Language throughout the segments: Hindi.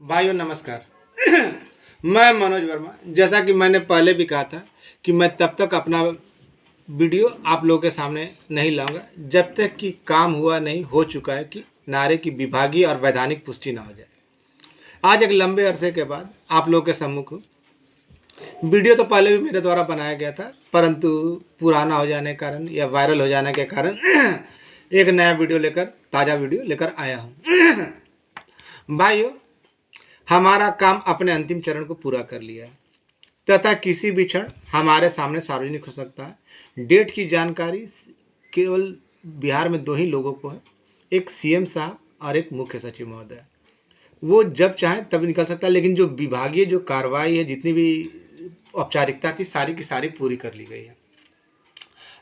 भाइयों नमस्कार। मैं मनोज वर्मा। जैसा कि मैंने पहले भी कहा था कि मैं तब तक अपना वीडियो आप लोगों के सामने नहीं लाऊंगा जब तक कि काम हुआ नहीं हो चुका है कि नारे की विभागीय और वैधानिक पुष्टि ना हो जाए। आज एक लंबे अरसे के बाद आप लोगों के सम्मुख हूं। वीडियो तो पहले भी मेरे द्वारा बनाया गया था, परंतु पुराना हो जाने के कारण या वायरल हो जाने के कारण एक नया वीडियो लेकर ताज़ा वीडियो लेकर आया हूँ। भाइयों, हमारा काम अपने अंतिम चरण को पूरा कर लिया है तथा किसी भी क्षण हमारे सामने सार्वजनिक हो सकता है। डेट की जानकारी केवल बिहार में दो ही लोगों को है, एक सीएम साहब और एक मुख्य सचिव महोदय। वो जब चाहे तब निकल सकता है, लेकिन जो विभागीय जो कार्रवाई है, जितनी भी औपचारिकता थी, सारी की सारी पूरी कर ली गई है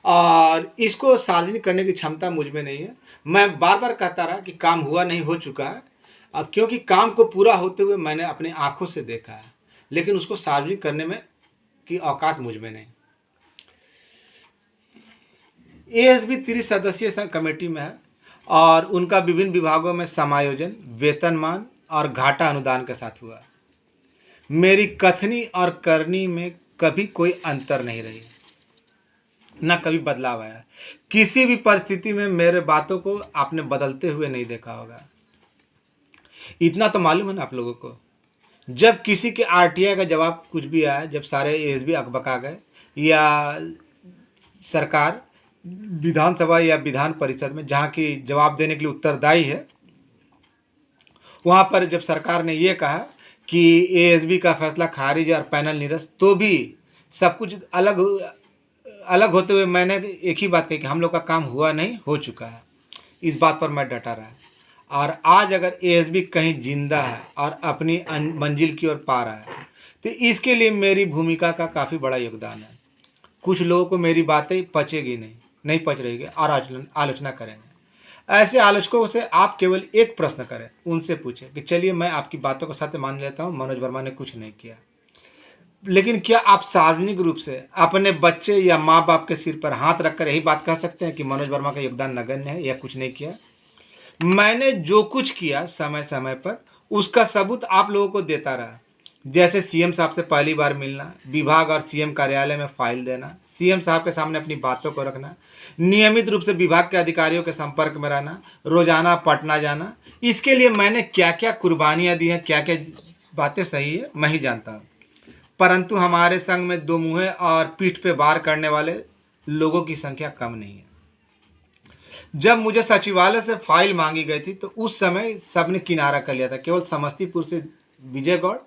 और इसको सार्वजनिक करने की क्षमता मुझ में नहीं है। मैं बार बार कहता रहा कि काम हुआ नहीं हो चुका है, क्योंकि काम को पूरा होते हुए मैंने अपनी आंखों से देखा है, लेकिन उसको सार्वजनिक करने में की औकात मुझ में नहीं। एएसबी 30 सदस्यीय कमेटी में है और उनका विभिन्न विभागों में समायोजन वेतनमान और घाटा अनुदान के साथ हुआ। मेरी कथनी और करनी में कभी कोई अंतर नहीं रही, न कभी बदलाव आया। किसी भी परिस्थिति में मेरे बातों को आपने बदलते हुए नहीं देखा होगा। इतना तो मालूम है ना आप लोगों को, जब किसी के आरटीआई का जवाब कुछ भी आया, जब सारे एएसबी अकबका गए या सरकार विधानसभा या विधान परिषद में जहाँ की जवाब देने के लिए उत्तरदायी है, वहाँ पर जब सरकार ने ये कहा कि एएसबी का फैसला खारिज और पैनल निरस्त, तो भी सब कुछ अलग अलग होते हुए मैंने एक ही बात कही कि हम लोग का काम हुआ नहीं हो चुका है। इस बात पर मैं डटा रहा। और आज अगर एएसबी कहीं जिंदा है और अपनी मंजिल की ओर पा रहा है, तो इसके लिए मेरी भूमिका का काफ़ी बड़ा योगदान है। कुछ लोगों को मेरी बातें पचेगी नहीं पच रही और आलोचना करेंगे। ऐसे आलोचकों से आप केवल एक प्रश्न करें, उनसे पूछें कि चलिए मैं आपकी बातों को सत्य मान लेता हूँ, मनोज वर्मा ने कुछ नहीं किया, लेकिन क्या आप सार्वजनिक रूप से अपने बच्चे या माँ बाप के सिर पर हाथ रखकर यही बात कह सकते हैं कि मनोज वर्मा का योगदान नगण्य है या कुछ नहीं किया? मैंने जो कुछ किया समय समय पर उसका सबूत आप लोगों को देता रहा। जैसे सीएम साहब से पहली बार मिलना, विभाग और सीएम कार्यालय में फाइल देना, सीएम साहब के सामने अपनी बातों को रखना, नियमित रूप से विभाग के अधिकारियों के संपर्क में रहना, रोजाना पटना जाना। इसके लिए मैंने क्या क्या कुर्बानियाँ दी हैं, क्या क्या बातें सही है, मैं ही जानता हूँ। परंतु हमारे संग में दो मुँहे और पीठ पे वार करने वाले लोगों की संख्या कम नहीं है। जब मुझे सचिवालय से फाइल मांगी गई थी तो उस समय सबने किनारा कर लिया था, केवल समस्तीपुर से विजय गौड़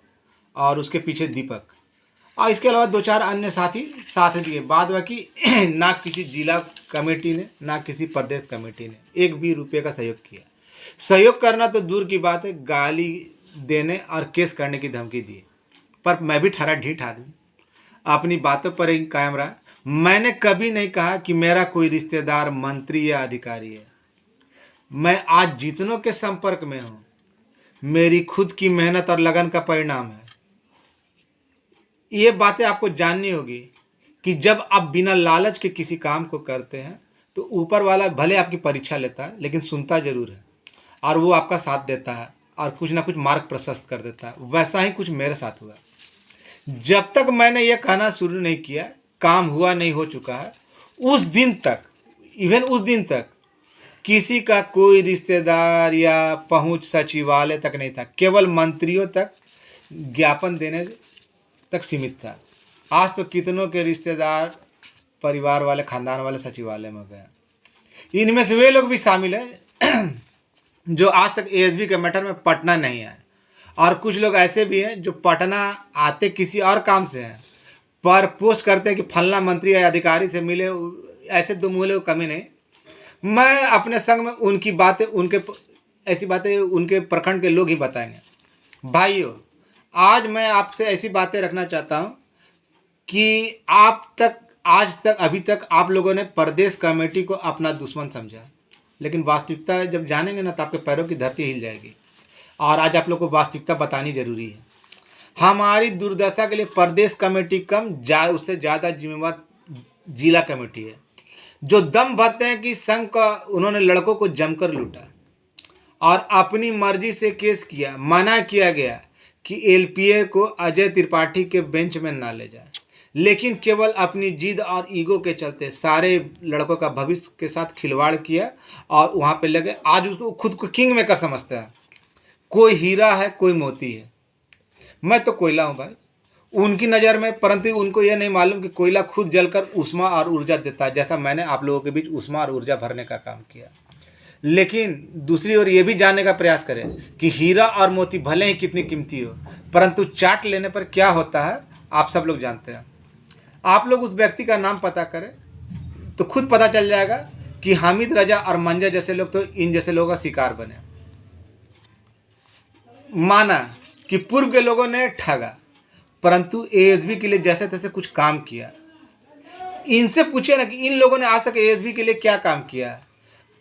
और उसके पीछे दीपक और इसके अलावा दो चार अन्य साथी साथ दिए। बाद बाकी ना किसी जिला कमेटी ने ना किसी प्रदेश कमेटी ने एक भी रुपये का सहयोग किया। सहयोग करना तो दूर की बात है, गाली देने और केस करने की धमकी दी। पर मैं भी ठहरा ढीठ आदमी, अपनी बातों पर ही कायम रहा। मैंने कभी नहीं कहा कि मेरा कोई रिश्तेदार मंत्री या अधिकारी है। मैं आज जितनों के संपर्क में हूँ, मेरी खुद की मेहनत और लगन का परिणाम है। ये बातें आपको जाननी होगी कि जब आप बिना लालच के किसी काम को करते हैं तो ऊपर वाला भले आपकी परीक्षा लेता है, लेकिन सुनता जरूर है और वो आपका साथ देता है और कुछ ना कुछ मार्ग प्रशस्त कर देता है। वैसा ही कुछ मेरे साथ हुआ। जब तक मैंने ये कहना शुरू नहीं किया काम हुआ नहीं हो चुका है, उस दिन तक, इवन उस दिन तक किसी का कोई रिश्तेदार या पहुंच सचिवालय तक नहीं था। केवल मंत्रियों तक ज्ञापन देने तक सीमित था। आज तो कितनों के रिश्तेदार, परिवार वाले, खानदान वाले सचिवालय में गए। इनमें से वे लोग भी शामिल हैं जो आज तक एएसबी के मैटर में पटना नहीं आए, और कुछ लोग ऐसे भी हैं जो पटना आते किसी और काम से हैं पर पोस्ट करते हैं कि फलना मंत्री या अधिकारी से मिले। ऐसे दो मूले को कमी नहीं। मैं अपने संग में उनकी बातें, ऐसी बातें उनके प्रखंड के लोग ही बताएंगे। भाइयों, आज मैं आपसे ऐसी बातें रखना चाहता हूं कि आज तक अभी तक आप लोगों ने प्रदेश कमेटी को अपना दुश्मन समझा, लेकिन वास्तविकता जब जानेंगे ना तो आपके पैरों की धरती हिल जाएगी। और आज आप लोग को वास्तविकता बतानी जरूरी है। हमारी दुर्दशा के लिए प्रदेश कमेटी कम, उससे ज़्यादा जिम्मेवार जिला कमेटी है, जो दम भरते हैं कि संघ का उन्होंने लड़कों को जमकर लूटा और अपनी मर्जी से केस किया। मना किया गया कि एलपीए को अजय त्रिपाठी के बेंच में ना ले जाए, लेकिन केवल अपनी जिद और ईगो के चलते सारे लड़कों का भविष्य के साथ खिलवाड़ किया और वहाँ पे लगे। आज उसको खुद को किंग मेकर समझता है। कोई हीरा है, कोई मोती है, मैं तो कोयला हूँ भाई उनकी नज़र में। परंतु उनको यह नहीं मालूम कि कोयला खुद जलकर ऊष्मा और ऊर्जा देता है, जैसा मैंने आप लोगों के बीच ऊष्मा और ऊर्जा भरने का काम किया। लेकिन दूसरी ओर ये भी जानने का प्रयास करें कि हीरा और मोती भले ही कितनी कीमती हो, परंतु चाट लेने पर क्या होता है आप सब लोग जानते हैं। आप लोग उस व्यक्ति का नाम पता करें तो खुद पता चल जाएगा कि हामिद रजा और मंजा जैसे लोग तो इन जैसे लोगों का शिकार बने। माना कि पूर्व के लोगों ने ठगा, परंतु एएसबी के लिए जैसे तैसे कुछ काम किया। इनसे पूछिए ना कि इन लोगों ने आज तक एएसबी के लिए क्या काम किया।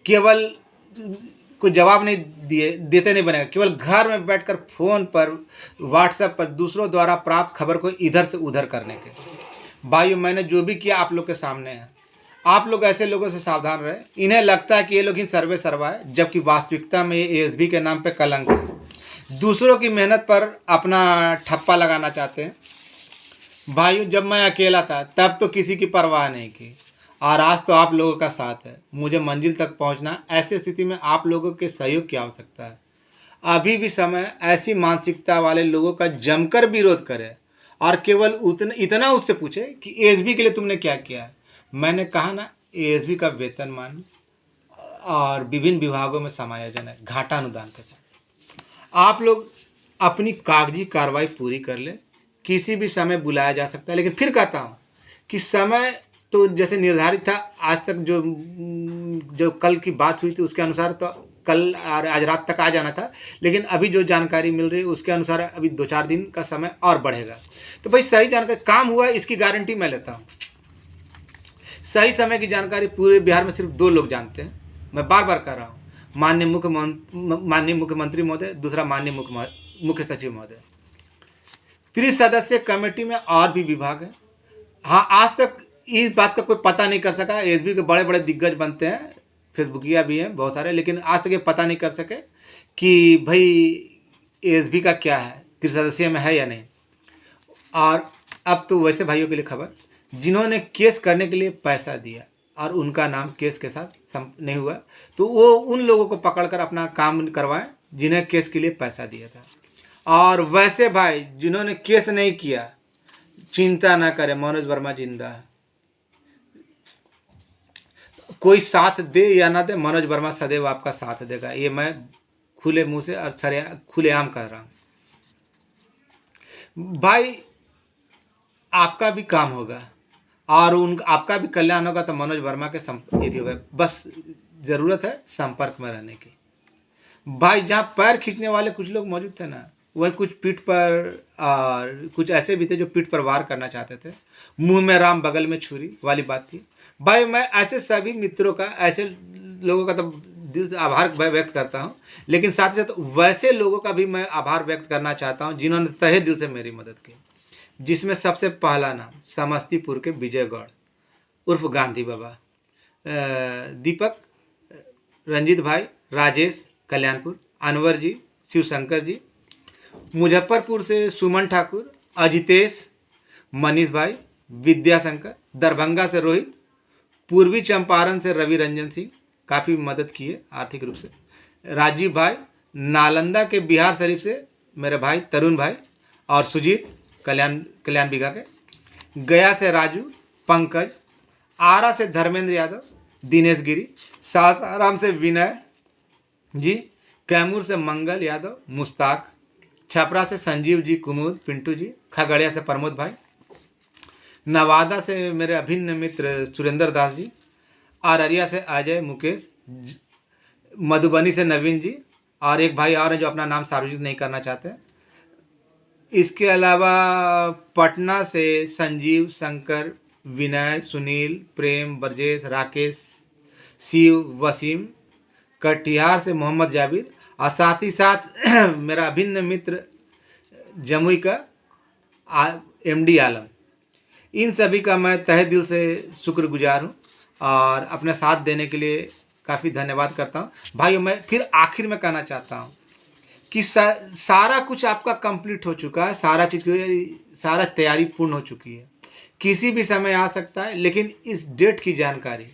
केवल कोई जवाब नहीं देते नहीं बनेगा। केवल घर में बैठकर फोन पर व्हाट्सएप पर दूसरों द्वारा प्राप्त खबर को इधर से उधर करने के। भाइयों, मैंने जो भी किया आप लोग के सामने है। आप लोग ऐसे लोगों से सावधान रहे। इन्हें लगता है कि ये लोग ही सर्वे सर्वा है, जबकि वास्तविकता में ये एएसबी के नाम पे कलंक है। दूसरों की मेहनत पर अपना ठप्पा लगाना चाहते हैं। भाइयों, जब मैं अकेला था तब तो किसी की परवाह नहीं की, और आज तो आप लोगों का साथ है। मुझे मंजिल तक पहुंचना, ऐसी स्थिति में आप लोगों के सहयोग की आवश्यकता है। अभी भी समय ऐसी मानसिकता वाले लोगों का जमकर विरोध करे और केवल इतना उससे पूछे कि एएसबी के लिए तुमने क्या किया है। मैंने कहा ना, एएसबी का वेतनमान और विभिन्न विभागों में समायोजन है घाटा अनुदान के साथ। आप लोग अपनी कागजी कार्रवाई पूरी कर ले, किसी भी समय बुलाया जा सकता है। लेकिन फिर कहता हूँ कि समय तो जैसे निर्धारित था, आज तक जो कल की बात हुई थी उसके अनुसार तो कल और आज रात तक आ जाना था। लेकिन अभी जो जानकारी मिल रही है उसके अनुसार अभी 2-4 दिन का समय और बढ़ेगा। तो भाई सही जानकारी काम हुआ है, इसकी गारंटी मैं लेता हूँ। सही समय की जानकारी पूरे बिहार में सिर्फ 2 लोग जानते हैं। मैं बार बार कह रहा हूँ, माननीय मुख्यमंत्री महोदय, दूसरा माननीय मुख्य सचिव महोदय। 30 सदस्यीय कमेटी में और भी विभाग हैं। हाँ, आज तक इस बात का कोई पता नहीं कर सका। एएसबी के बड़े बड़े दिग्गज बनते हैं, फेसबुकिया भी हैं बहुत सारे, लेकिन आज तक ये पता नहीं कर सके कि भाई एएसबी का क्या है, 30 सदस्यीय में है या नहीं। और अब तो वैसे भाइयों के लिए खबर, जिन्होंने केस करने के लिए पैसा दिया और उनका नाम केस के साथ नहीं हुआ, तो वो उन लोगों को पकड़कर अपना काम करवाएं जिन्हें केस के लिए पैसा दिया था। और वैसे भाई जिन्होंने केस नहीं किया, चिंता ना करें, मनोज वर्मा जिंदा है। कोई साथ दे या ना दे, मनोज वर्मा सदैव आपका साथ देगा। ये मैं खुले मुंह से और खुलेआम कह रहा हूँ। भाई आपका भी काम होगा और आपका भी कल्याण होगा, तो मनोज वर्मा के यदि होगा। बस ज़रूरत है संपर्क में रहने की। भाई जहाँ पैर खींचने वाले कुछ लोग मौजूद थे ना, वही कुछ पीठ पर और कुछ ऐसे भी थे जो पीठ पर वार करना चाहते थे। मुंह में राम बगल में छुरी वाली बात थी। भाई मैं ऐसे सभी मित्रों का, ऐसे लोगों का तो दिल से आभार व्यक्त करता हूँ, लेकिन साथ ही साथ वैसे लोगों का भी मैं आभार व्यक्त करना चाहता हूँ जिन्होंने तहे दिल से मेरी मदद की। जिसमें सबसे पहला नाम समस्तीपुर के विजय गौड़ उर्फ गांधी बाबा, दीपक, रंजीत भाई, राजेश कल्याणपुर, अनवर जी, शिवशंकर जी, मुजफ्फरपुर से सुमन ठाकुर, अजितेश, मनीष भाई, विद्याशंकर, दरभंगा से रोहित, पूर्वी चंपारण से रवि रंजन सिंह काफ़ी मदद की है आर्थिक रूप से, राजीव भाई, नालंदा के बिहार शरीफ से मेरे भाई तरुण भाई और सुजीत कल्याण बिघा के, गया से राजू, पंकज, आरा से धर्मेंद्र यादव, दिनेश गिरी, सासाराम से विनय जी, कैमूर से मंगल यादव, मुस्ताक, छपरा से संजीव जी, कुमुद, पिंटू जी, खगड़िया से प्रमोद भाई, नवादा से मेरे अभिन्न मित्र सुरेंद्र दास जी, अररिया से अजय, मुकेश, मधुबनी से नवीन जी, और एक भाई और हैं जो अपना नाम सार्वजनिक नहीं करना चाहते। इसके अलावा पटना से संजीव, शंकर, विनय, सुनील, प्रेम, ब्रजेश, राकेश, शिव, वसीम, कटिहार से मोहम्मद जाबिर, और साथ ही साथ मेरा अभिन्न मित्र जमुई का एमडी आलम। इन सभी का मैं तहे दिल से शुक्रगुजार हूँ और अपने साथ देने के लिए काफ़ी धन्यवाद करता हूँ। भाइयों, मैं फिर आखिर में कहना चाहता हूँ कि सारा कुछ आपका कंप्लीट हो चुका है, सारा तैयारी पूर्ण हो चुकी है। किसी भी समय आ सकता है, लेकिन इस डेट की जानकारी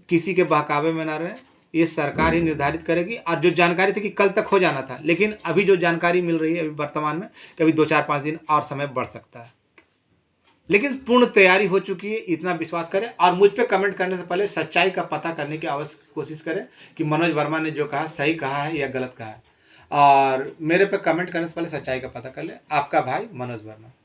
किसी के बहकावे में ना रहे। ये सरकार ही निर्धारित करेगी। और जो जानकारी थी कि कल तक हो जाना था, लेकिन अभी जो जानकारी मिल रही है अभी वर्तमान में, कि अभी 2-4-5 दिन और समय बढ़ सकता है, लेकिन पूर्ण तैयारी हो चुकी है, इतना विश्वास करें। और मुझ पे कमेंट करने से पहले सच्चाई का पता करने की अवश्य कोशिश करें कि मनोज वर्मा ने जो कहा सही कहा है या गलत कहा है। और मेरे पे कमेंट करने से पहले सच्चाई का पता कर ले। आपका भाई मनोज वर्मा।